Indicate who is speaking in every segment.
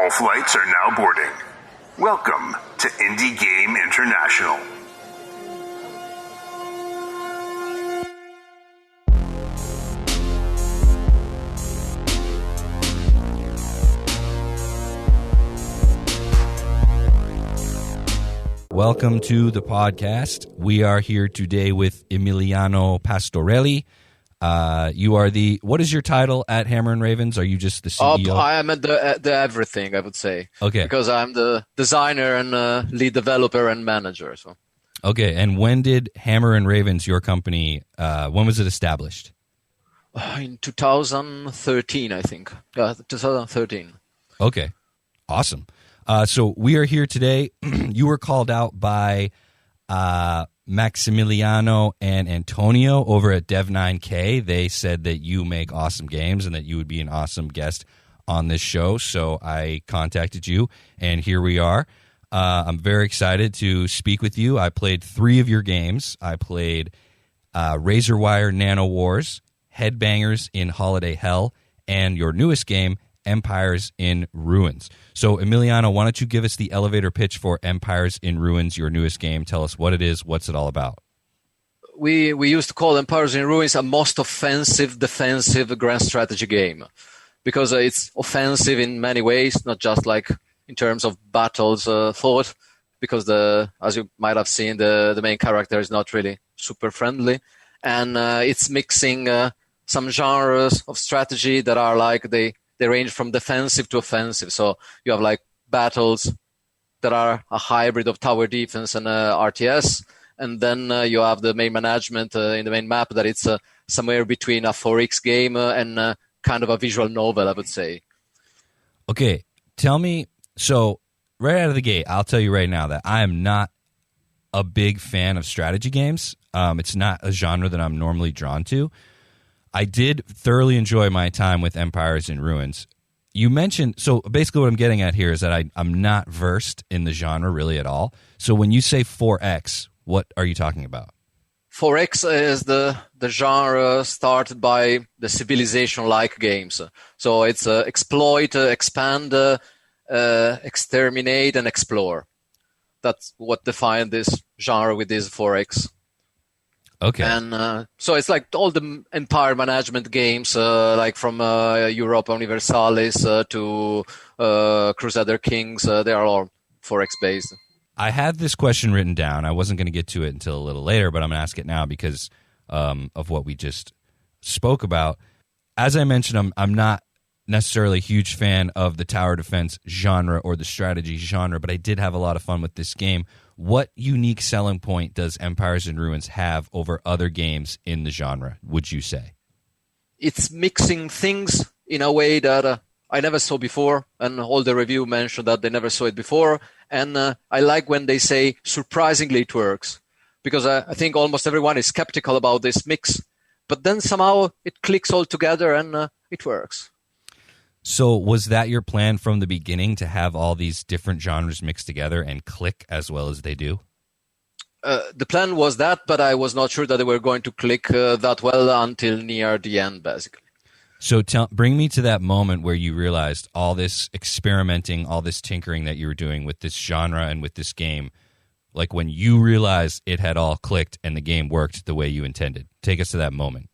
Speaker 1: All flights are now boarding. Welcome to Indie Game International.
Speaker 2: Welcome to the podcast. We are here today with Emiliano Pastorelli. You are what is your title at Hammer and Ravens? Are you just the CEO?
Speaker 3: I am at the everything, I would say.
Speaker 2: Okay.
Speaker 3: Because I'm the designer and lead developer and manager. So.
Speaker 2: Okay, and when did Hammer and Ravens, your company, when was it established?
Speaker 3: In 2013, I think. 2013.
Speaker 2: Okay, awesome. So we are here today. You were called out by Maximiliano and Antonio over at Dev9K. They said that you make awesome games and that you would be an awesome guest on this show. So I contacted you, and here we are. I'm very excited to speak with you. I played 3 of your games. I played Razerwire Nanowars, Headbangers in Holiday Hell, and your newest game, Empires in Ruins. So, Emiliano, why don't you give us the elevator pitch for Empires in Ruins, your newest game? Tell us what it is, what's it all about?
Speaker 3: We used to call Empires in Ruins a most offensive, defensive grand strategy game because it's offensive in many ways, not just like in terms of battles thought, because as you might have seen, the main character is not really super friendly, and it's mixing some genres of strategy that are like they range from defensive to offensive. So you have like battles that are a hybrid of tower defense and RTS. And then you have the main management in the main map that it's somewhere between a 4X game and kind of a visual novel, I would say.
Speaker 2: Okay, tell me, so right out of the gate, I'll tell you right now that I am not a big fan of strategy games. It's not a genre that I'm normally drawn to. I did thoroughly enjoy my time with Empires in Ruins. You mentioned, so basically what I'm getting at here is that I'm not versed in the genre really at all. So when you say 4X, what are you talking about?
Speaker 3: 4X is the genre started by the Civilization-like games. So it's exploit, expand, exterminate, and explore. That's what defined this genre with this 4X.
Speaker 2: Okay.
Speaker 3: And so it's like all the empire management games, like from Europa Universalis to Crusader Kings, they are all 4X based.
Speaker 2: I had this question written down. I wasn't going to get to it until a little later, but I'm going to ask it now because of what we just spoke about. As I mentioned, I'm not necessarily a huge fan of the tower defense genre or the strategy genre, but I did have a lot of fun with this game. What unique selling point does Empires in Ruins have over other games in the genre, would you say?
Speaker 3: It's mixing things in a way that I never saw before, and all the review mentioned that they never saw it before. And I like when they say, surprisingly it works, because I think almost everyone is skeptical about this mix, but then somehow it clicks all together and it works.
Speaker 2: So was that your plan from the beginning, to have all these different genres mixed together and click as well as they do?
Speaker 3: The plan was that, but I was not sure that they were going to click that well until near the end, basically.
Speaker 2: So bring me to that moment where you realized all this experimenting, all this tinkering that you were doing with this genre and with this game, like when you realized it had all clicked and the game worked the way you intended. Take us to that moment.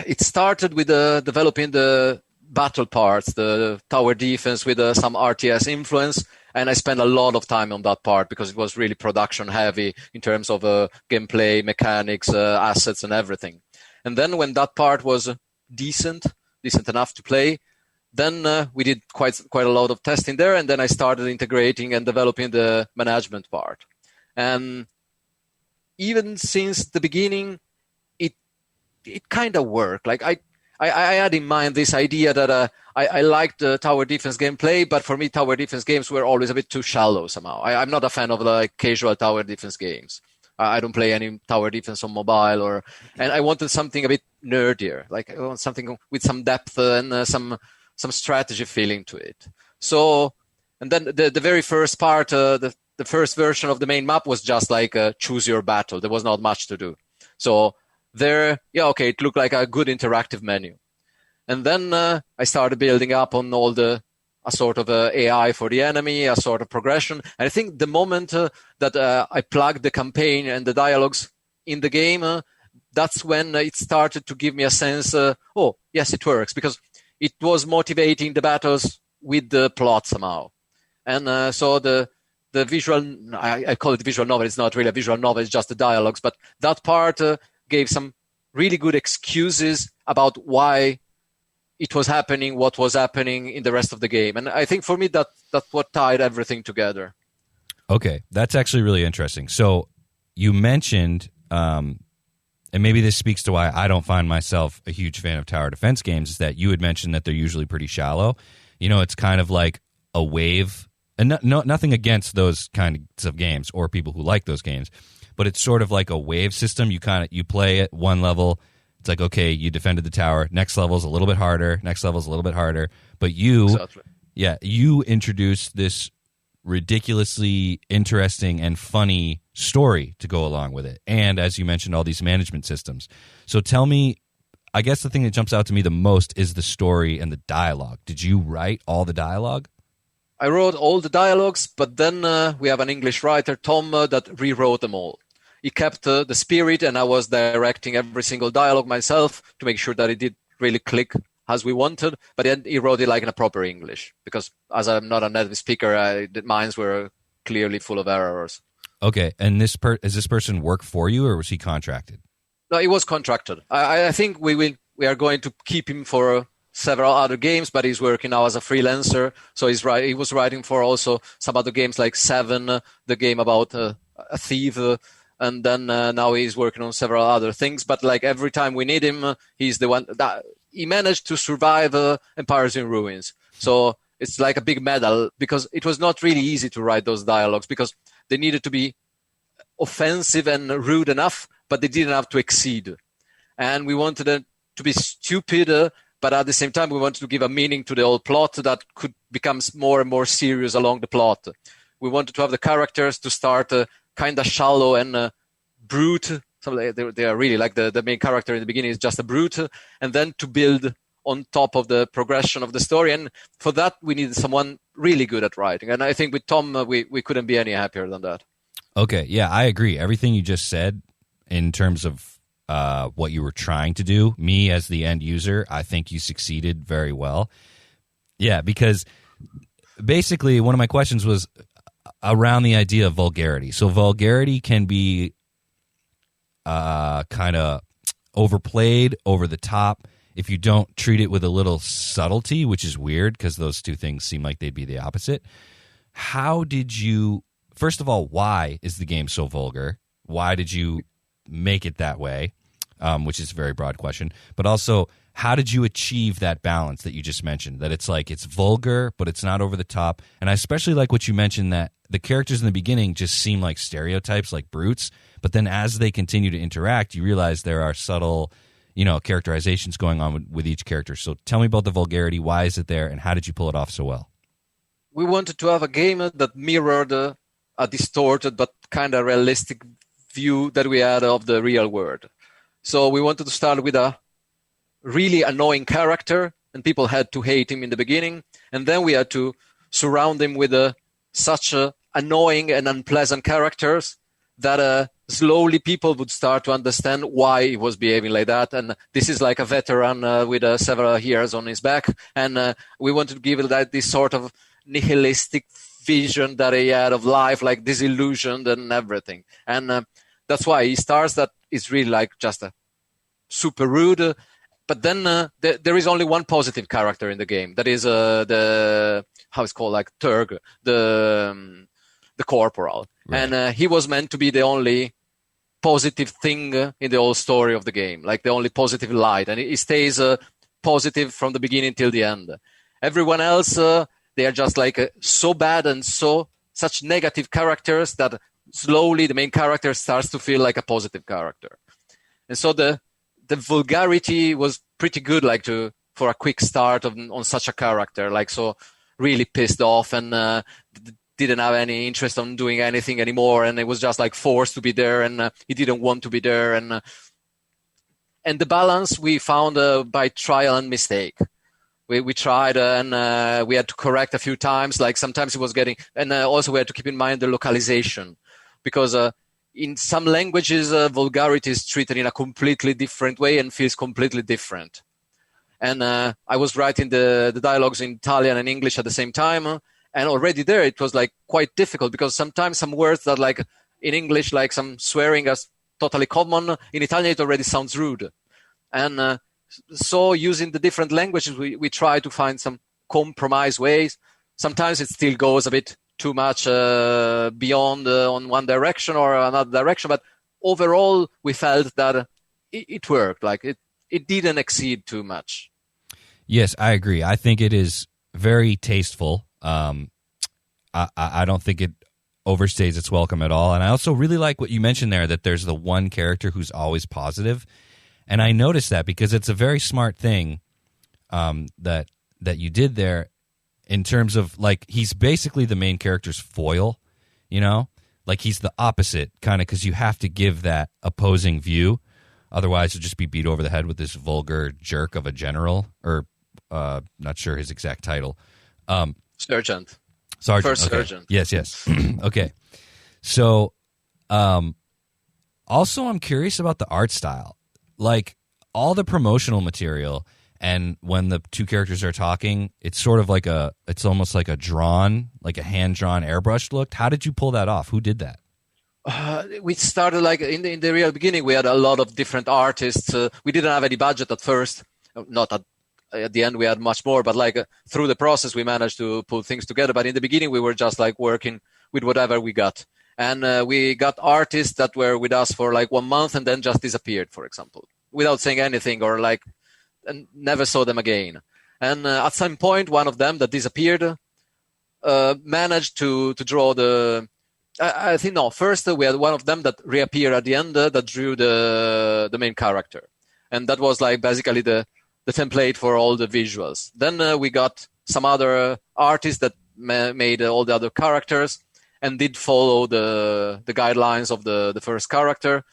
Speaker 3: It started with developing the battle parts, the tower defense with some RTS influence, and I spent a lot of time on that part because it was really production heavy in terms of gameplay, mechanics, assets, and everything. And then when that part was decent enough to play, then we did quite a lot of testing there, and then I started integrating and developing the management part. And even since the beginning, it kind of worked. Like I had in mind this idea that I liked the tower defense gameplay, but for me, tower defense games were always a bit too shallow somehow. I'm not a fan of like casual tower defense games. I don't play any tower defense on mobile, and I wanted something a bit nerdier. Like I want something with some depth and some strategy feeling to it. So, and then the very first part, the first version of the main map was just like choose your battle. There was not much to do. So there, it looked like a good interactive menu. And then I started building up on all the a sort of AI for the enemy, a sort of progression. And I think the moment that I plugged the campaign and the dialogues in the game, that's when it started to give me a sense, oh, yes, it works, because it was motivating the battles with the plot somehow. And so the visual, I call it visual novel, it's not really a visual novel, it's just the dialogues, but that part gave some really good excuses about why it was happening, what was happening in the rest of the game. And I think for me, that's what tied everything together.
Speaker 2: Okay, that's actually really interesting. So you mentioned, and maybe this speaks to why I don't find myself a huge fan of tower defense games, is that you had mentioned that they're usually pretty shallow. You know, it's kind of like a wave, and nothing against those kinds of games or people who like those games, but it's sort of like a wave system. You play at one level. It's like, okay, you defended the tower. Next level's a little bit harder. Next level's a little bit harder. But you introduced this ridiculously interesting and funny story to go along with it. And as you mentioned, all these management systems. So tell me, I guess the thing that jumps out to me the most is the story and the dialogue. Did you write all the dialogue?
Speaker 3: I wrote all the dialogues, but then we have an English writer, Tom, that rewrote them all. He kept the spirit, and I was directing every single dialogue myself to make sure that it did really click as we wanted. But then he wrote it like in a proper English, because as I'm not a native speaker, mine were clearly full of errors.
Speaker 2: Okay, and does this person work for you, or was he contracted?
Speaker 3: No, he was contracted. I think we are going to keep him for several other games, but he's working now as a freelancer. So he was writing for also some other games like Seven, the game about a thief. And then now he's working on several other things. But like every time we need him, he's the one that he managed to survive Empires in Ruins. So it's like a big medal, because it was not really easy to write those dialogues, because they needed to be offensive and rude enough, but they didn't have to exceed. And we wanted it to be stupid, but at the same time, we wanted to give a meaning to the whole plot that could become more and more serious along the plot. We wanted to have the characters to start kind of shallow and brute. So they are really like the main character in the beginning is just a brute, and then to build on top of the progression of the story. And for that, we needed someone really good at writing. And I think with Tom, we couldn't be any happier than that.
Speaker 2: Okay, yeah, I agree. Everything you just said in terms of what you were trying to do, me as the end user, I think you succeeded very well. Yeah, because basically one of my questions was around the idea of vulgarity. So vulgarity can be kind of overplayed, over the top, if you don't treat it with a little subtlety, which is weird because those two things seem like they'd be the opposite. How did you, first of all, why is the game so vulgar? Why did you make it that way? Which is a very broad question. But also, how did you achieve that balance that you just mentioned? That it's like it's vulgar, but it's not over the top. And I especially like what you mentioned, that the characters in the beginning just seem like stereotypes, like brutes. But then as they continue to interact, you realize there are subtle, characterizations going on with each character. So tell me about the vulgarity. Why is it there, and how did you pull it off so well?
Speaker 3: We wanted to have a game that mirrored a distorted but kind of realistic view that we had of the real world. So we wanted to start with a really annoying character, and people had to hate him in the beginning. And then we had to surround him with such annoying and unpleasant characters that slowly people would start to understand why he was behaving like that. And this is like a veteran with several years on his back. And we wanted to give it this sort of nihilistic vision that he had of life, like disillusioned and everything. And that's why he starts that is really like just a super rude. But then there is only one positive character in the game. That is how it's called, like Turg, the corporal. Right. And he was meant to be the only positive thing in the whole story of the game, like the only positive light. And he stays positive from the beginning till the end. Everyone else, they are just like so bad and such negative characters that slowly the main character starts to feel like a positive character. And so the vulgarity was pretty good, like for a quick start on such a character, like so really pissed off and didn't have any interest on doing anything anymore, and it was just like forced to be there, and he didn't want to be there, and the balance we found by trial and mistake. we tried and we had to correct a few times. Like sometimes it was getting, and also we had to keep in mind the localization, because in some languages vulgarity is treated in a completely different way and feels completely different. And I was writing the dialogues in Italian and English at the same time, and already there it was like quite difficult, because sometimes some words that like in English, like some swearing as totally common, in Italian it already sounds rude. And so using the different languages, we try to find some compromise ways. Sometimes it still goes a bit too much beyond on one direction or another direction, but overall we felt that it worked. Like it didn't exceed too much.
Speaker 2: Yes, I agree. I think it is very tasteful. I don't think it overstays its welcome at all. And I also really like what you mentioned there, that there's the one character who's always positive. And I noticed that because it's a very smart thing that you did there, in terms of, like, he's basically the main character's foil, you know? Like, he's the opposite, kind of, because you have to give that opposing view. Otherwise, you'll just be beat over the head with this vulgar jerk of a general, or not sure his exact title.
Speaker 3: Sergeant.
Speaker 2: Sergeant.
Speaker 3: First
Speaker 2: Okay.
Speaker 3: sergeant.
Speaker 2: Yes. Okay. So, also, I'm curious about the art style. Like, all the promotional material, and when the two characters are talking, it's sort of like it's almost like a hand-drawn airbrushed look. How did you pull that off? Who did that?
Speaker 3: We started like in the real beginning. We had a lot of different artists. We didn't have any budget at first. Not at the end, we had much more. But like through the process, we managed to pull things together. But in the beginning, we were just like working with whatever we got. And we got artists that were with us for like 1 month and then just disappeared, for example, without saying anything, or like, and never saw them again. And at some point, one of them that disappeared managed to draw the. I think no. First, we had one of them that reappeared at the end that drew the main character, and that was like basically the template for all the visuals. Then we got some other artists that made all the other characters and did follow the guidelines of the first character,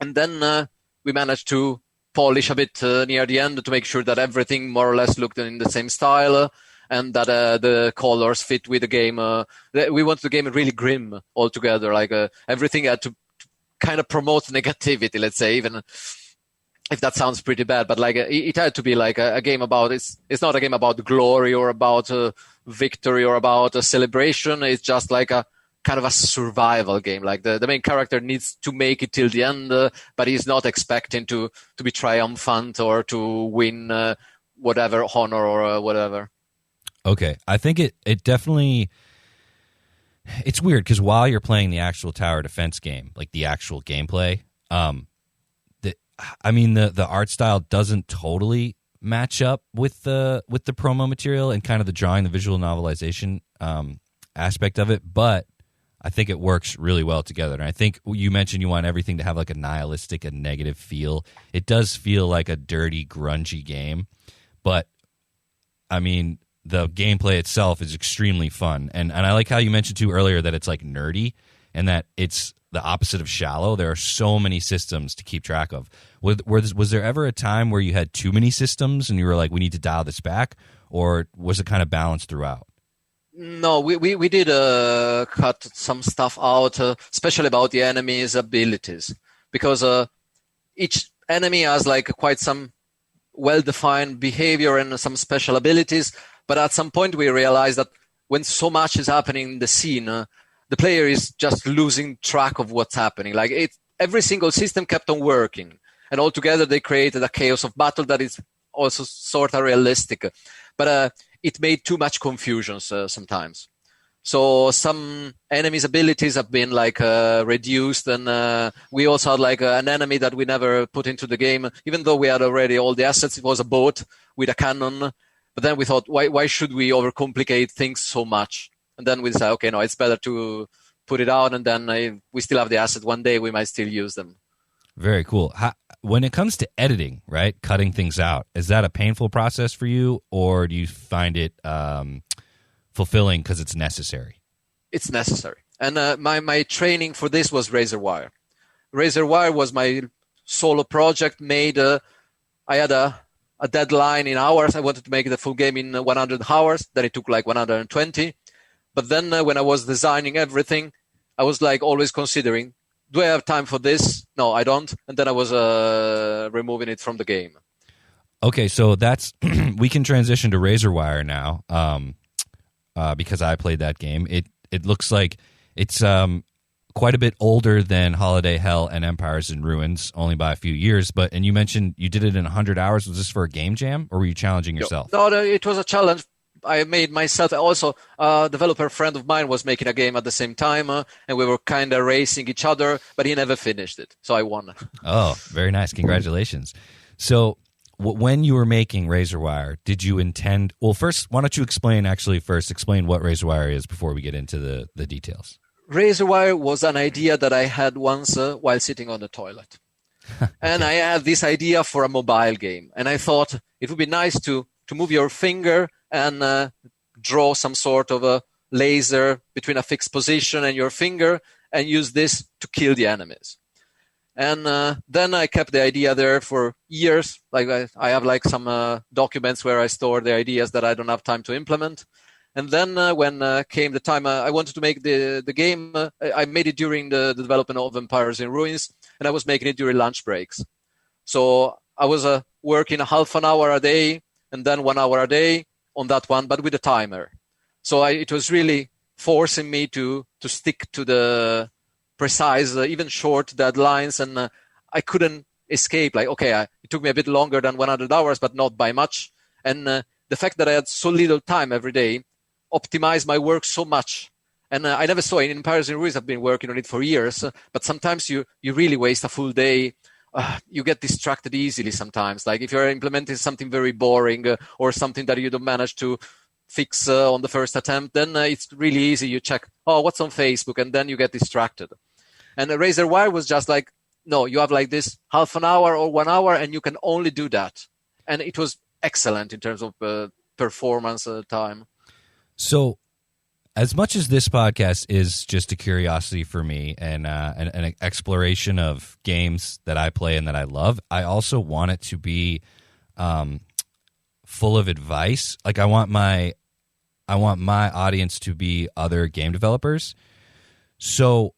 Speaker 3: and then we managed to polish a bit near the end to make sure that everything more or less looked in the same style. And that the colors fit with the game. We want the game really grim altogether. Like everything had to kind of promote negativity, let's say, even if that sounds pretty bad. But like it had to be like a game about. It's not a game about glory or about victory or about a celebration. It's just like a kind of a survival game. Like the main character needs to make it till the end, but he's not expecting to be triumphant or to win whatever honor or whatever.
Speaker 2: Okay, I think it definitely, it's weird because while you're playing the actual tower defense game, like the actual gameplay, the art style doesn't totally match up with the promo material and kind of the drawing, the visual novelization aspect of it, but I think it works really well together. And I think you mentioned you want everything to have like a nihilistic and negative feel. It does feel like a dirty, grungy game, but I mean, the gameplay itself is extremely fun. And I like how you mentioned, too, earlier that it's, like, nerdy and that it's the opposite of shallow. There are so many systems to keep track of. Was there ever a time where you had too many systems and you were like, we need to dial this back? Or was it kind of balanced throughout?
Speaker 3: No, we did cut some stuff out, especially about the enemy's abilities. Because each enemy has, like, quite some well-defined behavior and some special abilities. But at some point, we realized that when so much is happening in the scene, the player is just losing track of what's happening. Like every single system kept on working, and altogether they created a chaos of battle that is also sort of realistic. But it made too much confusion sometimes. So some enemies' abilities have been like reduced, and we also had like an enemy that we never put into the game, even though we had already all the assets. It was a boat with a cannon. But then we thought, why should we overcomplicate things so much? And then we decided, okay, no, it's better to put it out, and then we still have the asset. One day we might still use them.
Speaker 2: Very cool. When it comes to editing, right, cutting things out, is that a painful process for you, or do you find it fulfilling because it's necessary?
Speaker 3: It's necessary. And my training for this was Razerwire. Razerwire was my solo project made. I had a a deadline in hours. I wanted to make the full game in 100 hours. Then it took like 120. But then when I was designing everything, I was like always considering, do I have time for this? No, I don't. And then I was removing it from the game.
Speaker 2: Okay, so that's we can transition to Razerwire now because I played that game. It looks like it's quite a bit older than Holiday Hell and Empires in Ruins, only by a few years. And you mentioned you did it in 100 hours. Was this for a game jam, or were you challenging yourself?
Speaker 3: No, it was a challenge I made myself. Also, a developer friend of mine was making a game at the same time, and we were kind of racing each other, but he never finished it, so I won.
Speaker 2: Oh, very nice. Congratulations. So when you were making Razerwire, did you intend... Well, first, why don't you explain what Razerwire is before we get into the details.
Speaker 3: Razerwire was an idea that I had once while sitting on the toilet. And I had this idea for a mobile game. And I thought it would be nice to move your finger and draw some sort of a laser between a fixed position and your finger and use this to kill the enemies. And then I kept the idea there for years. Like I have like some documents where I store the ideas that I don't have time to implement. And then when came the time I wanted to make the game, I made it during the development of Empires in Ruins, and I was making it during lunch breaks. So I was working a half an hour a day and then 1 hour a day on that one, but with a timer. So it was really forcing me to stick to the precise, even short deadlines, and I couldn't escape. Like, okay, it took me a bit longer than 100 hours, but not by much. And the fact that I had so little time every day optimized my work so much. And I never saw it. In Empires in Ruins, I've been working on it for years, but sometimes you really waste a full day. You get distracted easily sometimes. Like if you're implementing something very boring or something that you don't manage to fix on the first attempt, then it's really easy. You check, what's on Facebook? And then you get distracted. And Razerwire was just like, no, you have like this half an hour or 1 hour and you can only do that. And it was excellent in terms of performance time.
Speaker 2: So as much as this podcast is just a curiosity for me and an exploration of games that I play and that I love, I also want it to be full of advice. Like I want my audience to be other game developers. So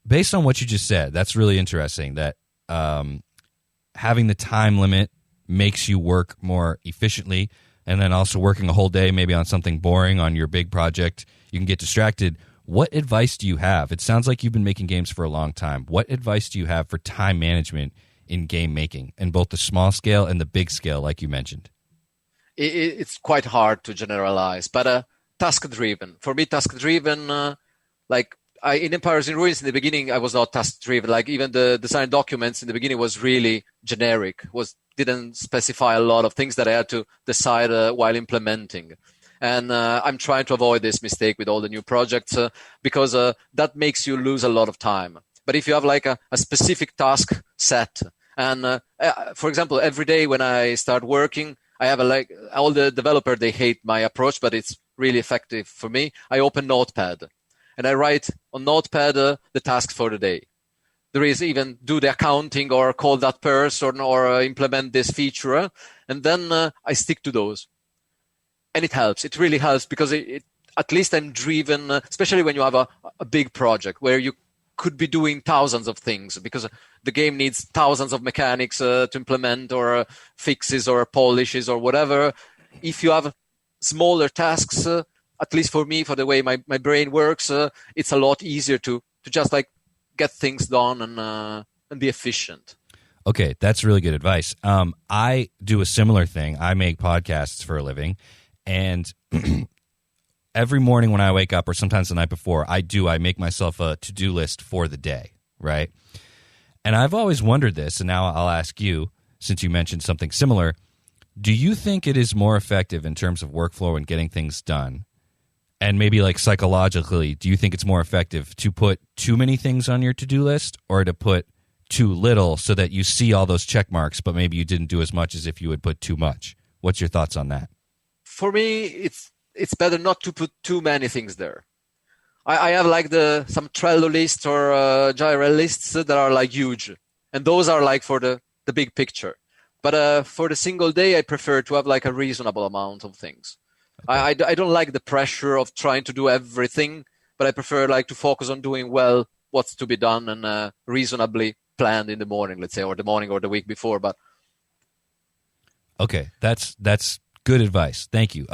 Speaker 2: based on what you just said, that's really interesting that having the time limit makes you work more efficiently. And then also working a whole day maybe on something boring on your big project, you can get distracted. What advice do you have? It sounds like you've been making games for a long time. What advice do you have for time management in game making, in both the small scale and the big scale, like you mentioned?
Speaker 3: It's quite hard to generalize, but task-driven. For me, task-driven, in Empires in Ruins in the beginning, I was not task-driven. Like even the design documents in the beginning was really generic, didn't specify a lot of things that I had to decide while implementing. And I'm trying to avoid this mistake with all the new projects because that makes you lose a lot of time. But if you have like a specific task set, and for example, every day when I start working, I have all the developers, they hate my approach, but it's really effective for me. I open Notepad and I write on Notepad the tasks for the day. There is even do the accounting or call that person or implement this feature. And then I stick to those. And it helps. It really helps because at least I'm driven, especially when you have a big project where you could be doing thousands of things because the game needs thousands of mechanics to implement or fixes or polishes or whatever. If you have smaller tasks, at least for me, for the way my brain works, it's a lot easier to just like get things done and be efficient.
Speaker 2: Okay, that's really good advice. I do a similar thing. I make podcasts for a living, and every morning when I wake up, or sometimes the night before, I make myself a to-do list for the day, right? And I've always wondered this, and now I'll ask you, since you mentioned something similar, do you think it is more effective in terms of workflow and getting things done? And maybe like psychologically, do you think it's more effective to put too many things on your to-do list or to put too little so that you see all those check marks, but maybe you didn't do as much as if you would put too much? What's your thoughts on that?
Speaker 3: For me, it's better not to put too many things there. I have like some Trello lists or Jira lists that are like huge. And those are like for the big picture. But for the single day, I prefer to have like a reasonable amount of things. Okay. I don't like the pressure of trying to do everything, but I prefer like to focus on doing well what's to be done and reasonably planned in the morning, let's say, or the morning or the week before. But
Speaker 2: okay, that's good advice. Thank you.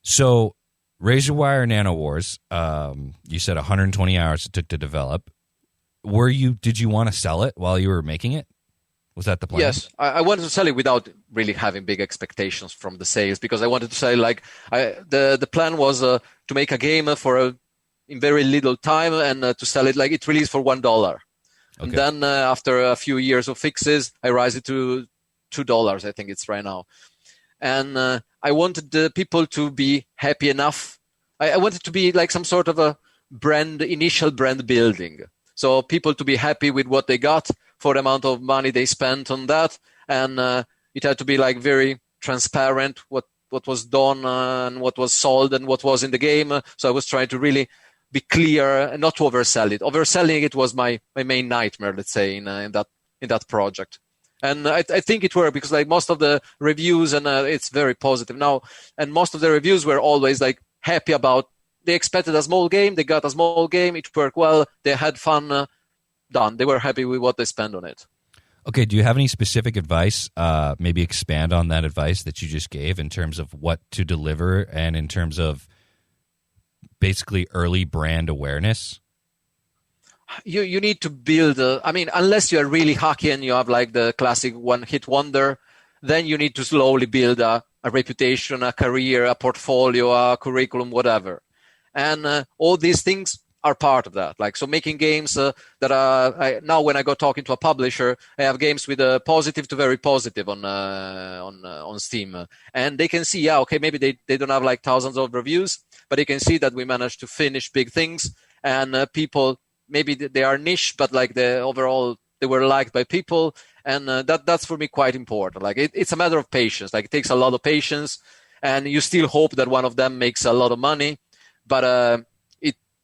Speaker 2: So Razerwire Nanowars, you said 120 hours it took to develop. Did you want to sell it while you were making it? Was that the plan?
Speaker 3: Yes, I wanted to sell it without really having big expectations from the sales, because I wanted to say the plan was to make a game in very little time and to sell it like it released for $1. Okay. And then after a few years of fixes, I raised it to $2. I think it's right now. And I wanted the people to be happy enough. I wanted to be like some sort of a initial brand building. So people to be happy with what they got for the amount of money they spent on that. And it had to be like very transparent what was done and what was sold and what was in the game. So I was trying to really be clear and not to oversell it. Overselling it was my main nightmare, let's say, in that project. And I think it worked because like most of the reviews, and it's very positive now, and most of the reviews were always like happy about, they expected a small game, they got a small game, it worked well, they had fun, done. They were happy with what they spent on it.
Speaker 2: Okay, do you have any specific advice, maybe expand on that advice that you just gave in terms of what to deliver and in terms of basically early brand awareness?
Speaker 3: You need to build, unless you're really hacky and you have like the classic one-hit wonder, then you need to slowly build a reputation, a career, a portfolio, a curriculum, whatever. And all these things are part of that. Like, so making games that are, now when I go talking to a publisher, I have games with a positive to very positive on Steam. And they can see, okay, maybe they don't have like thousands of reviews, but they can see that we managed to finish big things, and people, maybe they are niche, but like overall they were liked by people. And that's for me quite important. Like it's a matter of patience. Like it takes a lot of patience, and you still hope that one of them makes a lot of money. But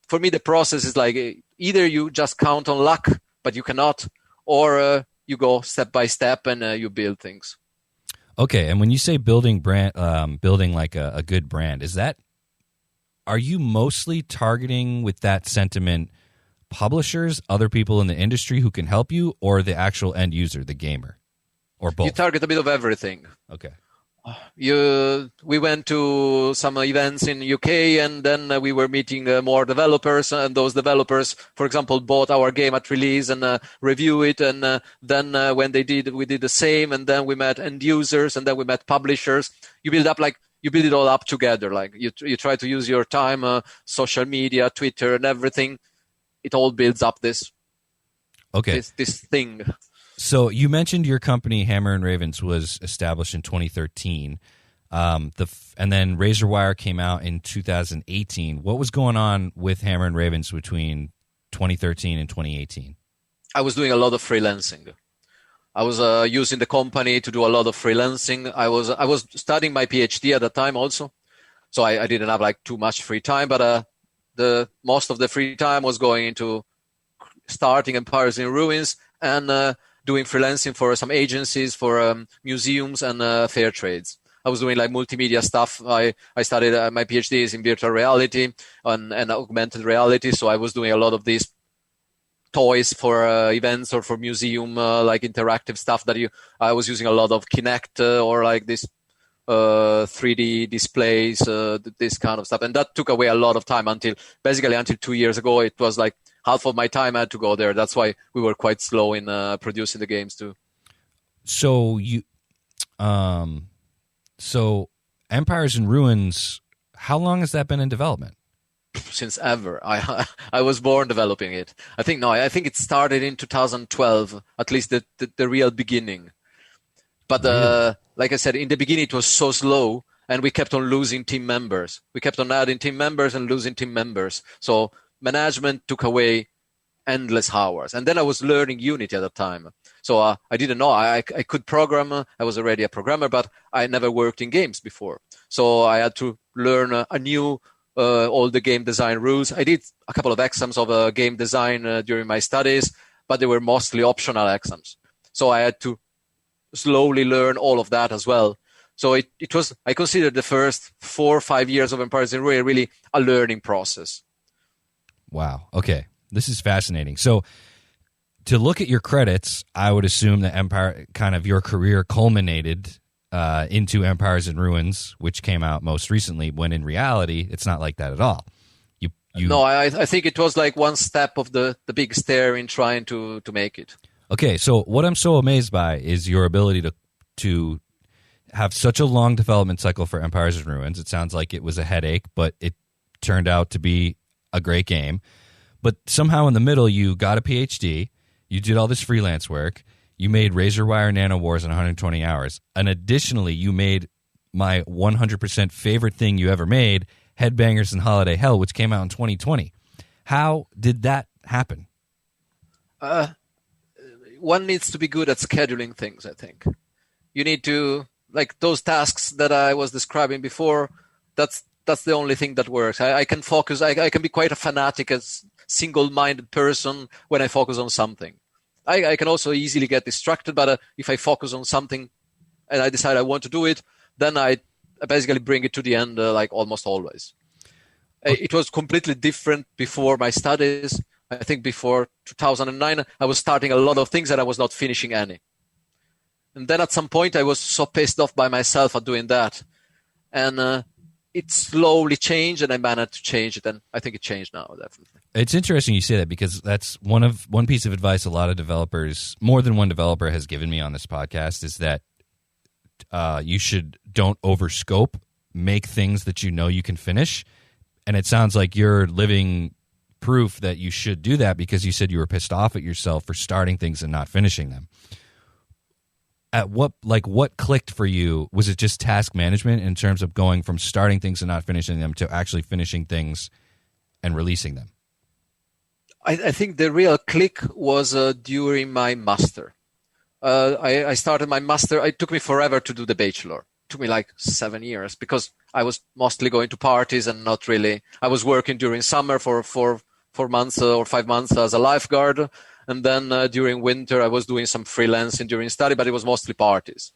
Speaker 3: for me, the process is like either you just count on luck, but you cannot, or you go step by step and you build things.
Speaker 2: Okay, and when you say building like a good brand, are you mostly targeting with that sentiment publishers, other people in the industry who can help you, or the actual end user, the gamer, or both?
Speaker 3: You target a bit of everything.
Speaker 2: Okay.
Speaker 3: We went to some events in UK, and then we were meeting more developers, and those developers, for example, bought our game at release and review it, and then when we did the same, and then we met end users, and then we met publishers. You build it all up together. Like you try to use your time, social media, Twitter, and everything. It all builds up this thing.
Speaker 2: So you mentioned your company, Hammer and Ravens, was established in 2013, and then Razerwire came out in 2018. What was going on with Hammer and Ravens between 2013 and 2018?
Speaker 3: I was doing a lot of freelancing. I was using the company to do a lot of freelancing. I was studying my PhD at the time also, so I didn't have like too much free time. But the most of the free time was going into starting Empires in Ruins and doing freelancing for some agencies, for museums and fair trades. I was doing like multimedia stuff. I studied my PhD is in virtual reality and augmented reality, so I was doing a lot of these toys for events or for museum like interactive stuff I was using a lot of Kinect or like this 3D displays, this kind of stuff, and that took away a lot of time until 2 years ago. It was like half of my time I had to go there. That's why we were quite slow in producing the games too.
Speaker 2: So so Empires in Ruins, how long has that been in development?
Speaker 3: Since ever. I was born developing it. I think it started in 2012, at least the real beginning. But
Speaker 2: really?
Speaker 3: Like I said, in the beginning it was so slow, and we kept on losing team members. We kept on adding team members and losing team members. So management took away endless hours. And then I was learning Unity at the time. So I didn't know. I could program. I was already a programmer, but I never worked in games before. So I had to learn anew all the game design rules. I did a couple of exams of game design during my studies, but they were mostly optional exams. So I had to slowly learn all of that as well. So it was, I consider the first 4 or 5 years of Empires in Ruin really a learning process.
Speaker 2: Wow. Okay. This is fascinating. So to look at your credits, I would assume that Empire, kind of your career culminated into Empires in Ruins, which came out most recently, when in reality, it's not like that at all.
Speaker 3: No, I think it was like one step of the big stair in trying to make it.
Speaker 2: Okay, so what I'm so amazed by is your ability to have such a long development cycle for Empires in Ruins. It sounds like it was a headache, but it turned out to be a great game. But somehow in the middle, you got a PhD, you did all this freelance work, you made Razerwire Nanowars in 120 hours, and additionally, you made my 100% favorite thing you ever made, Headbangers In Holiday Hell, which came out in 2020. How did that happen?
Speaker 3: One needs to be good at scheduling things, I think. You need to, like those tasks that I was describing before, that's the only thing that works. I can focus, I can be quite a fanatic, a single-minded person when I focus on something. I can also easily get distracted, but if I focus on something and I decide I want to do it, then I basically bring it to the end, like almost always. It was completely different before my studies. I think before 2009, I was starting a lot of things and I was not finishing any. And then at some point, I was so pissed off by myself at doing that. And it slowly changed, and I managed to change it. And I think it changed now, definitely.
Speaker 2: It's interesting you say that, because that's one piece of advice a lot of developers, more than one developer, has given me on this podcast, is that you don't overscope, make things that you know you can finish. And it sounds like you're living proof that you should do that, because you said you were pissed off at yourself for starting things and not finishing them. At what clicked for you? Was it just task management in terms of going from starting things and not finishing them to actually finishing things and releasing them?
Speaker 3: I think the real click was during my master. I started my master. It took me forever to do the bachelor. It took me like 7 years, because I was mostly going to parties and not really. I was working during summer for 4 months or 5 months as a lifeguard. And then during winter, I was doing some freelancing during study, but it was mostly parties.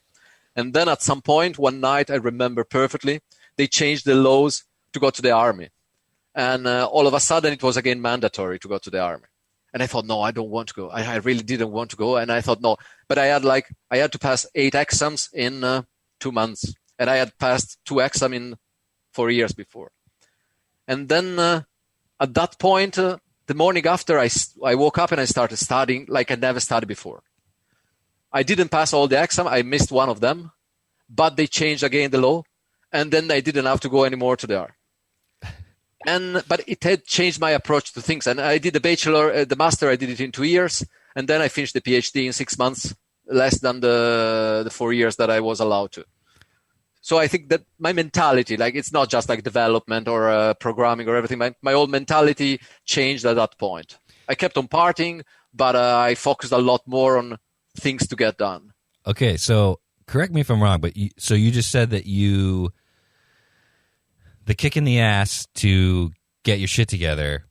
Speaker 3: And then at some point, one night, I remember perfectly, they changed the laws to go to the army. And all of a sudden, it was again mandatory to go to the army. And I thought, no, I don't want to go. I really didn't want to go. And I thought, no. But I had to pass 8 exams in 2 months. And I had passed 2 exams in 4 years before. And then at that point, the morning after, I woke up and I started studying like I never studied before. I didn't pass all the exams. I missed one of them. But they changed again the law. And then I didn't have to go anymore to the army. But it had changed my approach to things. And I did the bachelor, the master, I did it in 2 years. And then I finished the PhD in 6 months, less than the 4 years that I was allowed to. So I think that my mentality, like it's not just like development or programming or everything. My whole mentality changed at that point. I kept on partying, but I focused a lot more on things to get done.
Speaker 2: Okay, so correct me if I'm wrong, but you just said that the kick in the ass to get your shit together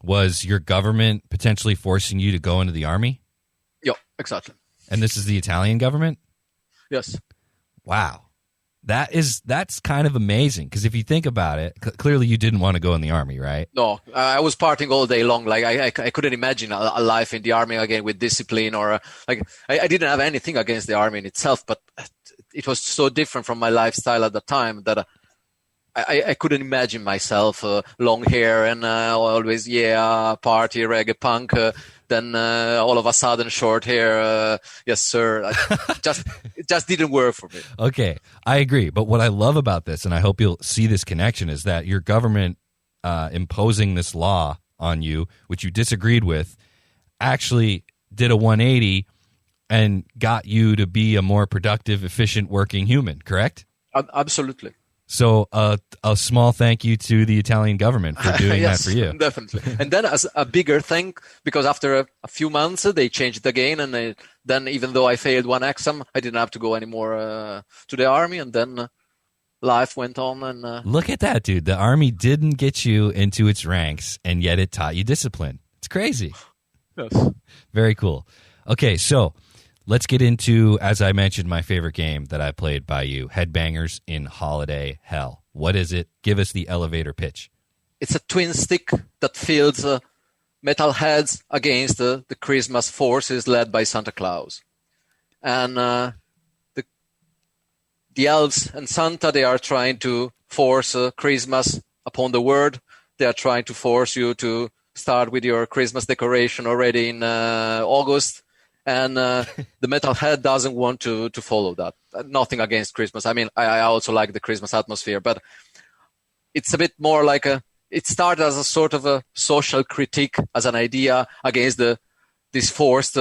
Speaker 2: was your government potentially forcing you to go into the army?
Speaker 3: Yeah, exactly.
Speaker 2: And this is the Italian government?
Speaker 3: Yes.
Speaker 2: Wow. That's kind of amazing, because if you think about it, clearly you didn't want to go in the army, right?
Speaker 3: No, I was partying all day long. Like I couldn't imagine a life in the army again with discipline or like I didn't have anything against the army in itself, but it was so different from my lifestyle at the time that I couldn't imagine myself long hair and always party reggae punk. Then all of a sudden short hair, yes sir. It just didn't work for me.
Speaker 2: Okay, I agree. But what I love about this, and I hope you'll see this connection, is that your government imposing this law on you, which you disagreed with, actually did a 180 and got you to be a more productive, efficient working human, correct?
Speaker 3: Absolutely.
Speaker 2: So a small thank you to the Italian government for doing
Speaker 3: yes,
Speaker 2: that for you.
Speaker 3: Definitely. And then as a bigger thank, because after a few months, they changed it again. And then even though I failed 1 exam, I didn't have to go anymore to the army. And then life went on. And
Speaker 2: look at that, dude. The army didn't get you into its ranks, and yet it taught you discipline. It's crazy.
Speaker 3: Yes.
Speaker 2: Very cool. Okay, so let's get into, as I mentioned, my favorite game that I played by you, Headbangers in Holiday Hell. What is it? Give us the elevator pitch.
Speaker 3: It's a twin stick that fields metal heads against the Christmas forces led by Santa Claus. And the elves and Santa, they are trying to force Christmas upon the world. They are trying to force you to start with your Christmas decoration already in August. And the metalhead doesn't want to follow that. Nothing against Christmas. I mean, I also like the Christmas atmosphere, but it's a bit more like it started as a sort of a social critique, as an idea against this forced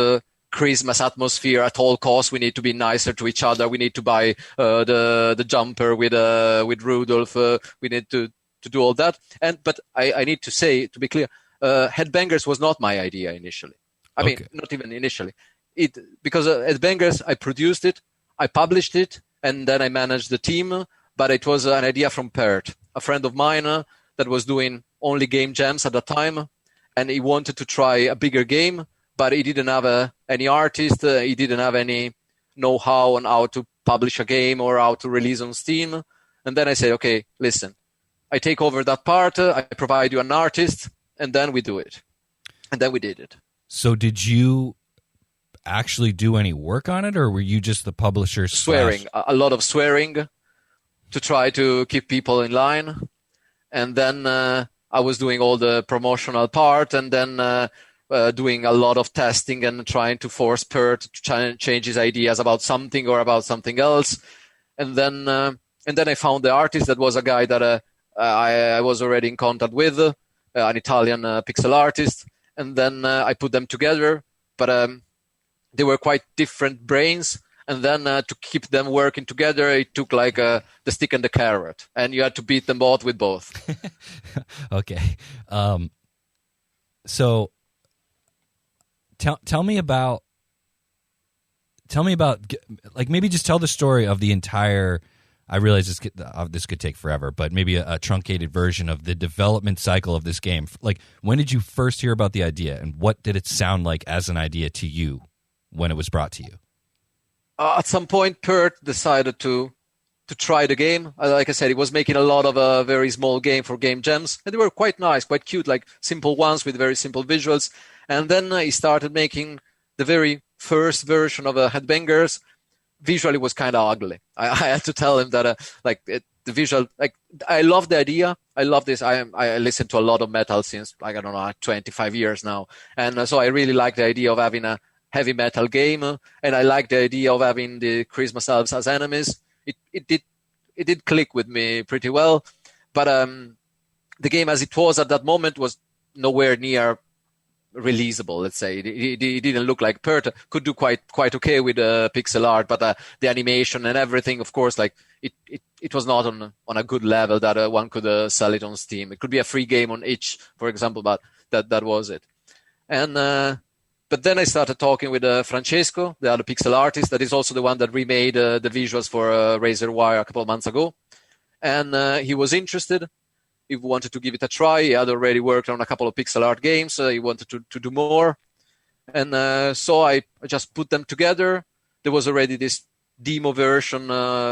Speaker 3: Christmas atmosphere. At all costs, we need to be nicer to each other. We need to buy the jumper with Rudolph. We need to do all that. But I need to say, to be clear, Headbangers was not my idea initially. I mean, not even initially. Because Headbangers, I produced it, I published it, and then I managed the team. But it was an idea from Pert, a friend of mine that was doing only game jams at the time, and he wanted to try a bigger game, but he didn't have any artist. He didn't have any know-how on how to publish a game or how to release on Steam. And then I said, okay, listen, I take over that part. I provide you an artist, and then we do it. And then we did it.
Speaker 2: So did you actually do any work on it, or were you just the publisher?
Speaker 3: Swearing, a lot of swearing to try to keep people in line. And then I was doing all the promotional part, and then doing a lot of testing and trying to force Pert to change his ideas about something or about something else. And then I found the artist that was a guy that I was already in contact with, an Italian pixel artist. And then I put them together, but they were quite different brains. And then to keep them working together, it took like the stick and the carrot, and you had to beat them both with both.
Speaker 2: Okay. So tell me about, like, maybe just tell the story of the entire, I realize this could take forever, but maybe a truncated version of the development cycle of this game. Like, when did you first hear about the idea, and what did it sound like as an idea to you when it was brought to you?
Speaker 3: At some point, Pert decided to try the game. Like I said, he was making a lot of a very small game for game jams, and they were quite nice, quite cute, like simple ones with very simple visuals. And then he started making the very first version of Headbangers. Visually was kind of ugly. I had to tell him that the visual, like, I love the idea. I love this. I listen to a lot of metal since, like, I don't know, 25 years now, and so I really like the idea of having a heavy metal game, and I like the idea of having the Christmas elves as enemies. It did click with me pretty well, but the game as it was at that moment was nowhere near releasable. Let's say it didn't look like Pert could do quite okay with pixel art, but the animation and everything, of course, like it was not on a good level that one could sell it on Steam. It could be a free game on itch, for example, but that was it. And but then I started talking with Francesco, the other pixel artist, that is also the one that remade the visuals for Razerwire a couple of months ago. And he was interested. He wanted to give it a try. He had already worked on a couple of pixel art games. He wanted to do more. And so I just put them together. There was already this demo version,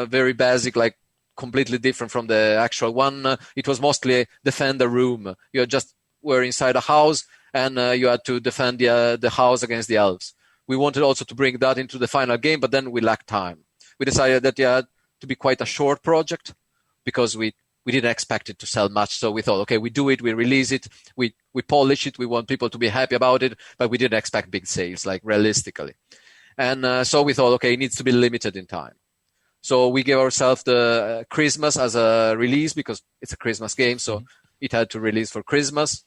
Speaker 3: very basic, like completely different from the actual one. It was mostly defend a room. You just were inside a house, and you had to defend the house against the elves. We wanted also to bring that into the final game, but then we lacked time. We decided that it had to be quite a short project because we didn't expect it to sell much. So we thought, okay, we do it, we release it, we polish it, we want people to be happy about it, but we didn't expect big sales, like realistically. And so we thought, okay, it needs to be limited in time. So we gave ourselves the Christmas as a release because it's a Christmas game, so it had to release for Christmas.